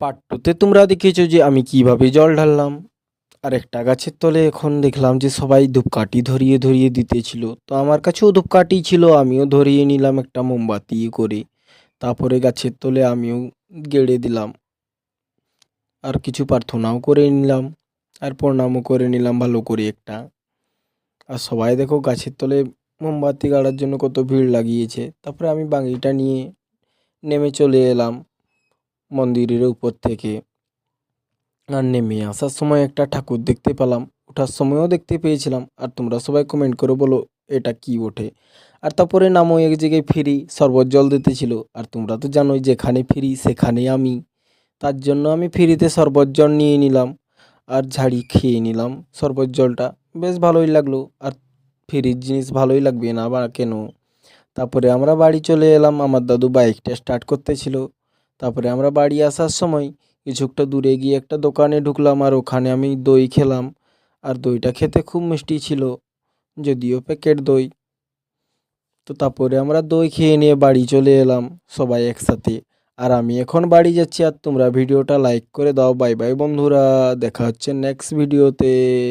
Part 2 তে তোমরা দেখেছো যে আমি কিভাবে জল ঢাললাম। আর একটা গাছের তলে এখন দেখলাম যে সবাই ধূপকাঠি ধরিয়ে ধরিয়ে দিতেছিল, তো আমার কাছেও ধূপকাঠি ছিল, আমিও ধরিয়ে নিলাম একটা মোমবাতি করে। তারপরে গাছের তলে আমিও গেড়ে দিলাম, আর কিছু প্রার্থনাও করে নিলাম, আর প্রণামও করে নিলাম ভালো করে একটা। আর সবাই দেখো গাছের তলে মোমবাতি গাড়ার জন্য কত ভিড় লাগিয়েছে। তারপরে আমি বাঙ্গিটা নিয়ে নেমে চলে এলাম মন্দিরের উপর থেকে। আর নেমে আসার সময় একটা ঠাকুর দেখতে পেলাম, ওঠার সময়ও দেখতে পেয়েছিলাম। আর তোমরা সবাই কমেন্ট করে বলো এটা কি ওঠে। আর তারপরে নামও এক জায়গায় ফিরি, শরবত জল দিতেছিল। আর তোমরা তো জানোই যেখানে ফিরি সেখানে আমি, তার জন্য আমি ফ্রিতে শরবত জল নিয়ে নিলাম আর ঝাড়ি খেয়ে নিলাম শরবত জলটা। বেশ ভালোই লাগলো, আর ফ্রির জিনিস ভালোই লাগবে না বা কেন। তারপরে আমরা বাড়ি চলে এলাম, আমার দাদু বাইকটা স্টার্ট করতেছিল। তারপরে আমরা বাড়ি আসার সময় কিছুটা দূরে গিয়ে একটা দোকানে ঢুকলাম, আর ওখানে আমি দই খেলাম। আর দইটা খেতে খুব মিষ্টি ছিল, যদিও প্যাকেট দই। তো তারপরে আমরা দই খেয়ে নিয়ে বাড়ি চলে এলাম সবাই একসাথে। আর আমি এখন বাড়ি যাচ্ছি, আর তোমরা ভিডিওটা লাইক করে দাও। বাই বাই বন্ধুরা, দেখা হচ্ছে নেক্সট ভিডিওতে।